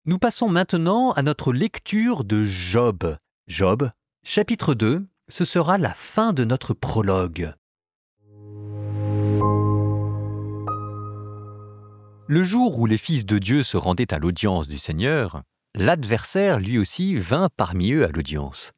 Nous passons maintenant à notre lecture de Job. Job, chapitre 2, ce sera la fin de notre prologue. Le jour où les fils de Dieu se rendaient à l'audience du Seigneur, l'adversaire lui aussi vint parmi eux à l'audience.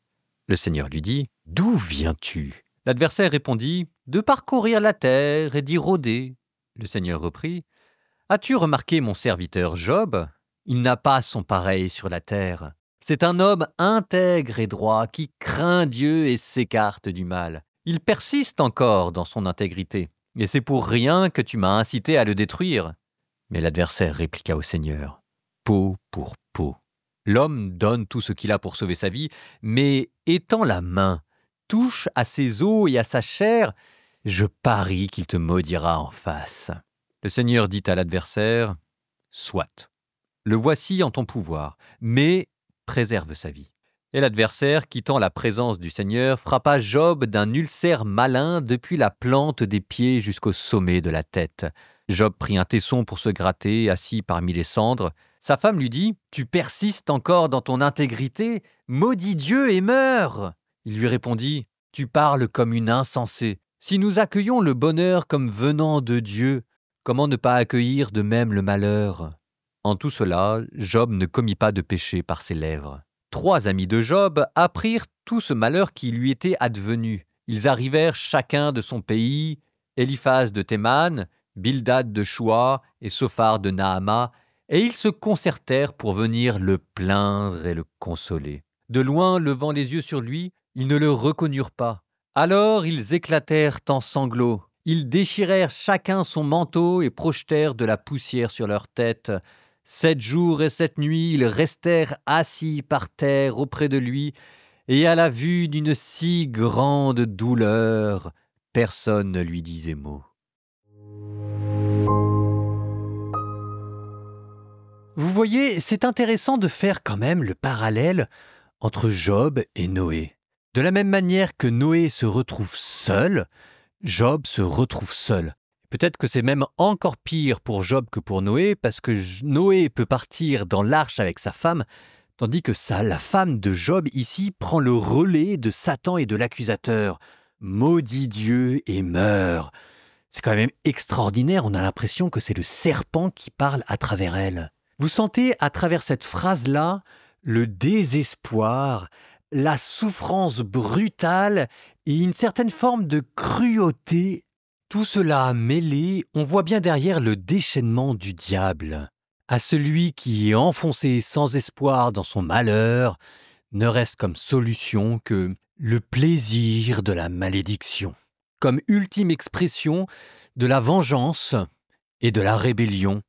Le Seigneur lui dit « D'où viens-tu » L'adversaire répondit « De parcourir la terre et d'y rôder. » Le Seigneur reprit « As-tu remarqué mon serviteur Job ? Il n'a pas son pareil sur la terre. C'est un homme intègre et droit qui craint Dieu et s'écarte du mal. Il persiste encore dans son intégrité, et c'est pour rien que tu m'as incité à le détruire. » Mais l'adversaire répliqua au Seigneur « Peau pour peau. L'homme donne tout ce qu'il a pour sauver sa vie, mais étend la main, touche à ses os et à sa chair, je parie qu'il te maudira en face. » Le Seigneur dit à l'adversaire « Soit. Le voici en ton pouvoir, mais préserve sa vie. » Et l'adversaire, quittant la présence du Seigneur, frappa Job d'un ulcère malin depuis la plante des pieds jusqu'au sommet de la tête. Job prit un tesson pour se gratter, assis parmi les cendres. Sa femme lui dit « Tu persistes encore dans ton intégrité, maudis Dieu et meurs !» Il lui répondit « Tu parles comme une insensée. Si nous accueillons le bonheur comme venant de Dieu, comment ne pas accueillir de même le malheur ?» En tout cela, Job ne commit pas de péché par ses lèvres. 3 amis de Job apprirent tout ce malheur qui lui était advenu. Ils arrivèrent chacun de son pays, Éliphaz de Théman, Bildad de Choua et Sophar de Naama, et ils se concertèrent pour venir le plaindre et le consoler. De loin, levant les yeux sur lui, ils ne le reconnurent pas. Alors ils éclatèrent en sanglots. Ils déchirèrent chacun son manteau et projetèrent de la poussière sur leur tête. 7 jours et 7 nuits, ils restèrent assis par terre auprès de lui, et à la vue d'une si grande douleur, personne ne lui disait mot. Vous voyez, c'est intéressant de faire quand même le parallèle entre Job et Noé. De la même manière que Noé se retrouve seul, Job se retrouve seul. Peut-être que c'est même encore pire pour Job que pour Noé, parce que Noé peut partir dans l'arche avec sa femme, tandis que la femme de Job ici prend le relais de Satan et de l'accusateur. Maudit Dieu et meurt. C'est quand même extraordinaire, on a l'impression que c'est le serpent qui parle à travers elle. Vous sentez à travers cette phrase-là le désespoir, la souffrance brutale et une certaine forme de cruauté. Tout cela mêlé, on voit bien derrière le déchaînement du diable. À celui qui est enfoncé sans espoir dans son malheur, ne reste comme solution que le plaisir de la malédiction, comme ultime expression de la vengeance et de la rébellion,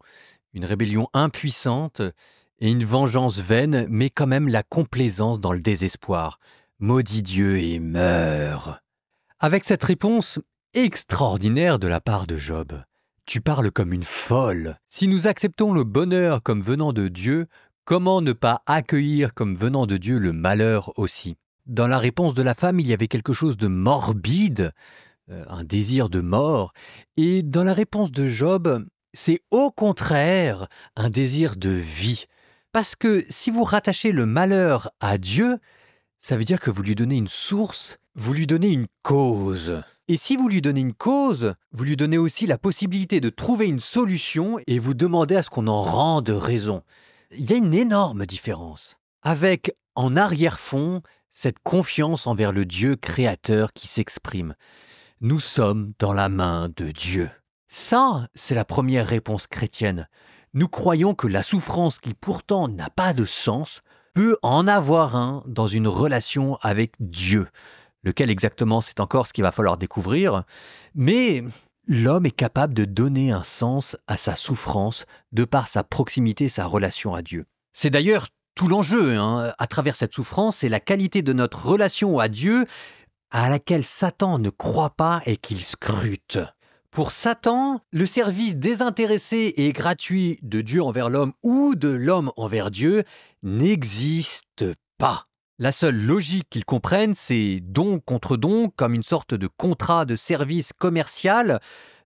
une rébellion impuissante et une vengeance vaine, mais quand même la complaisance dans le désespoir. Maudit Dieu et meurt. Avec cette réponse extraordinaire de la part de Job, tu parles comme une folle. Si nous acceptons le bonheur comme venant de Dieu, comment ne pas accueillir comme venant de Dieu le malheur aussi ? Dans la réponse de la femme, il y avait quelque chose de morbide, un désir de mort, et dans la réponse de Job, c'est au contraire un désir de vie. Parce que si vous rattachez le malheur à Dieu, ça veut dire que vous lui donnez une source, vous lui donnez une cause. Et si vous lui donnez une cause, vous lui donnez aussi la possibilité de trouver une solution et vous demandez à ce qu'on en rende raison. Il y a une énorme différence. Avec en arrière-fond cette confiance envers le Dieu créateur qui s'exprime. Nous sommes dans la main de Dieu. Ça, c'est la première réponse chrétienne. Nous croyons que la souffrance qui pourtant n'a pas de sens peut en avoir un dans une relation avec Dieu. Lequel exactement, c'est encore ce qu'il va falloir découvrir. Mais l'homme est capable de donner un sens à sa souffrance de par sa proximité, sa relation à Dieu. C'est d'ailleurs tout l'enjeu, à travers cette souffrance, c'est la qualité de notre relation à Dieu à laquelle Satan ne croit pas et qu'il scrute. Pour Satan, le service désintéressé et gratuit de Dieu envers l'homme ou de l'homme envers Dieu n'existe pas. La seule logique qu'ils comprennent, c'est don contre don, comme une sorte de contrat de service commercial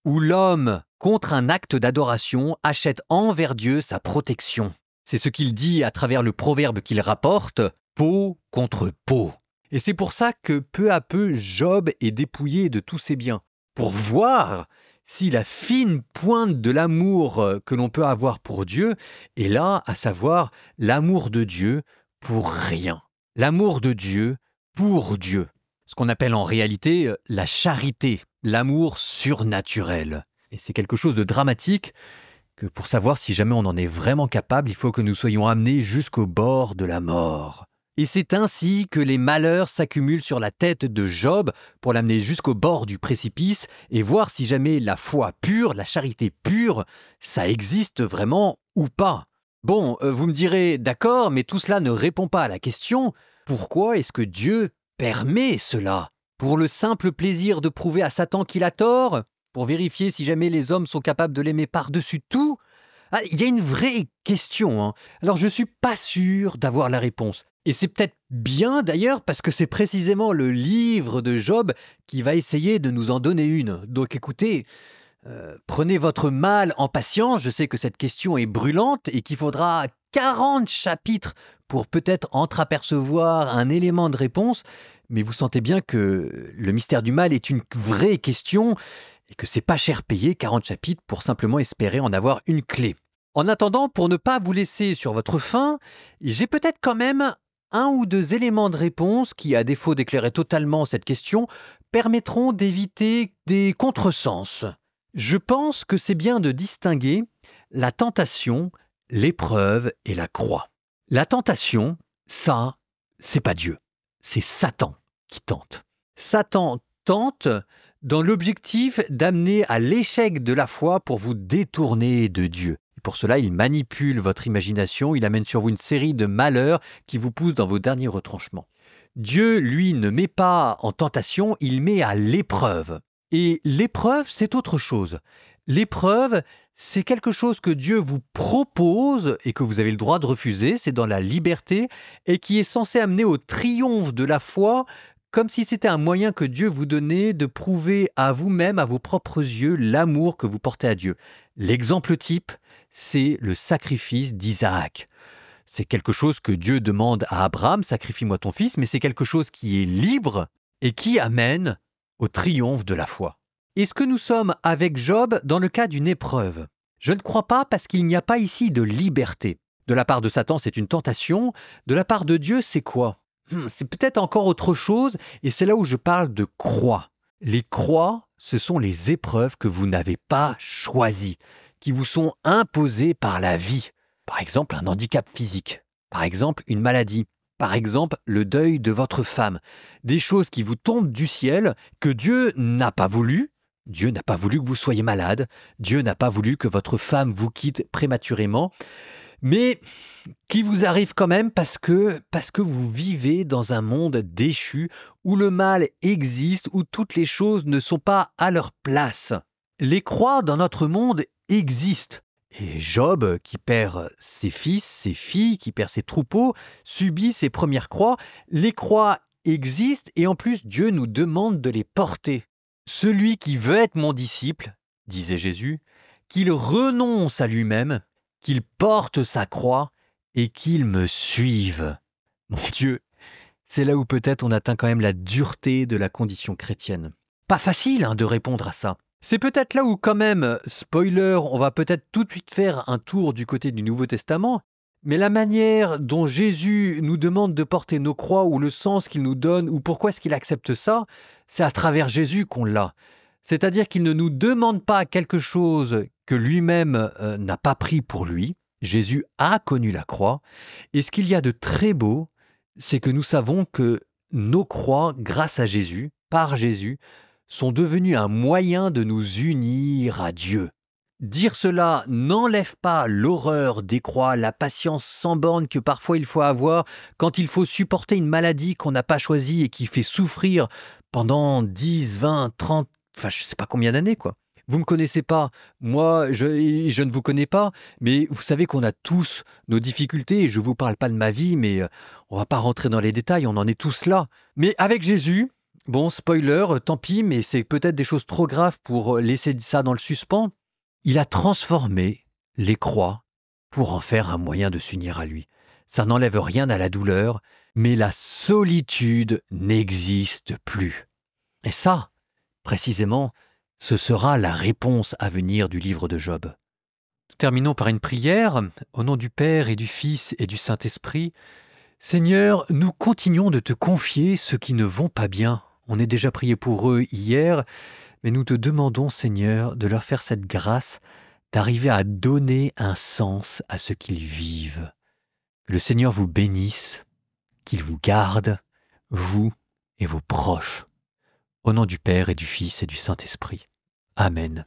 où l'homme, contre un acte d'adoration, achète envers Dieu sa protection. C'est ce qu'il dit à travers le proverbe qu'il rapporte, peau contre peau. Et c'est pour ça que peu à peu, Job est dépouillé de tous ses biens, pour voir si la fine pointe de l'amour que l'on peut avoir pour Dieu est là, à savoir l'amour de Dieu pour rien. L'amour de Dieu pour Dieu. Ce qu'on appelle en réalité la charité, l'amour surnaturel. Et c'est quelque chose de dramatique que pour savoir si jamais on en est vraiment capable, il faut que nous soyons amenés jusqu'au bord de la mort. Et c'est ainsi que les malheurs s'accumulent sur la tête de Job pour l'amener jusqu'au bord du précipice et voir si jamais la foi pure, la charité pure, ça existe vraiment ou pas. Bon, vous me direz, d'accord, mais tout cela ne répond pas à la question, pourquoi est-ce que Dieu permet cela? Pour le simple plaisir de prouver à Satan qu'il a tort? Pour vérifier si jamais les hommes sont capables de l'aimer par-dessus tout? Ah, il y a une vraie question, hein. Alors je ne suis pas sûr d'avoir la réponse. Et c'est peut-être bien d'ailleurs parce que c'est précisément le livre de Job qui va essayer de nous en donner une. Donc écoutez, prenez votre mal en patience. Je sais que cette question est brûlante et qu'il faudra 40 chapitres pour peut-être entreapercevoir un élément de réponse. Mais vous sentez bien que le mystère du mal est une vraie question et que c'est pas cher payé 40 chapitres pour simplement espérer en avoir une clé. En attendant, pour ne pas vous laisser sur votre faim, j'ai peut-être quand même un ou deux éléments de réponse qui, à défaut d'éclairer totalement cette question, permettront d'éviter des contresens. Je pense que c'est bien de distinguer la tentation, l'épreuve et la croix. La tentation, ça, c'est pas Dieu, c'est Satan qui tente. Satan tente dans l'objectif d'amener à l'échec de la foi pour vous détourner de Dieu. Et pour cela, il manipule votre imagination, il amène sur vous une série de malheurs qui vous poussent dans vos derniers retranchements. Dieu, lui, ne met pas en tentation, il met à l'épreuve. Et l'épreuve, c'est autre chose. L'épreuve, c'est quelque chose que Dieu vous propose et que vous avez le droit de refuser, c'est dans la liberté, et qui est censé amener au triomphe de la foi, comme si c'était un moyen que Dieu vous donnait de prouver à vous-même, à vos propres yeux, l'amour que vous portez à Dieu. L'exemple type, c'est le sacrifice d'Isaac. C'est quelque chose que Dieu demande à Abraham, sacrifie-moi ton fils, mais c'est quelque chose qui est libre et qui amène au triomphe de la foi. Est-ce que nous sommes avec Job dans le cas d'une épreuve? Je ne crois pas parce qu'il n'y a pas ici de liberté. De la part de Satan, c'est une tentation. De la part de Dieu, c'est quoi? C'est peut-être encore autre chose, et c'est là où je parle de croix. Les croix, ce sont les épreuves que vous n'avez pas choisies, qui vous sont imposées par la vie. Par exemple, un handicap physique. Par exemple, une maladie. Par exemple, le deuil de votre femme. Des choses qui vous tombent du ciel, que Dieu n'a pas voulu. Dieu n'a pas voulu que vous soyez malade. Dieu n'a pas voulu que votre femme vous quitte prématurément. Mais qui vous arrive quand même parce que vous vivez dans un monde déchu, où le mal existe, où toutes les choses ne sont pas à leur place. Les croix dans notre monde existent. Et Job, qui perd ses fils, ses filles, qui perd ses troupeaux, subit ses premières croix. Les croix existent et en plus Dieu nous demande de les porter. Celui qui veut être mon disciple, disait Jésus, qu'il renonce à lui-même, qu'il porte sa croix et qu'il me suive. Mon Dieu, c'est là où peut-être on atteint quand même la dureté de la condition chrétienne. Pas facile de répondre à ça. C'est peut-être là où quand même, spoiler, on va peut-être tout de suite faire un tour du côté du Nouveau Testament, mais la manière dont Jésus nous demande de porter nos croix ou le sens qu'il nous donne ou pourquoi est-ce qu'il accepte ça, c'est à travers Jésus qu'on l'a. C'est-à-dire qu'il ne nous demande pas quelque chose que lui-même n'a pas pris pour lui. Jésus a connu la croix. Et ce qu'il y a de très beau, c'est que nous savons que nos croix, grâce à Jésus, par Jésus, sont devenues un moyen de nous unir à Dieu. Dire cela n'enlève pas l'horreur des croix, la patience sans borne que parfois il faut avoir quand il faut supporter une maladie qu'on n'a pas choisie et qui fait souffrir pendant 10, 20, 30, enfin je ne sais pas combien d'années quoi. Vous ne me connaissez pas, moi je ne vous connais pas, mais vous savez qu'on a tous nos difficultés et je ne vous parle pas de ma vie, mais on ne va pas rentrer dans les détails, on en est tous là. Mais avec Jésus, bon spoiler, tant pis, mais c'est peut-être des choses trop graves pour laisser ça dans le suspens. Il a transformé les croix pour en faire un moyen de s'unir à lui. Ça n'enlève rien à la douleur, mais la solitude n'existe plus. Et ça, précisément, ce sera la réponse à venir du livre de Job. Terminons par une prière. Au nom du Père et du Fils et du Saint-Esprit. Seigneur, nous continuons de te confier ceux qui ne vont pas bien. On est déjà prié pour eux hier, mais nous te demandons, Seigneur, de leur faire cette grâce d'arriver à donner un sens à ce qu'ils vivent. Que le Seigneur vous bénisse, qu'il vous garde, vous et vos proches. Au nom du Père et du Fils et du Saint-Esprit. Amen.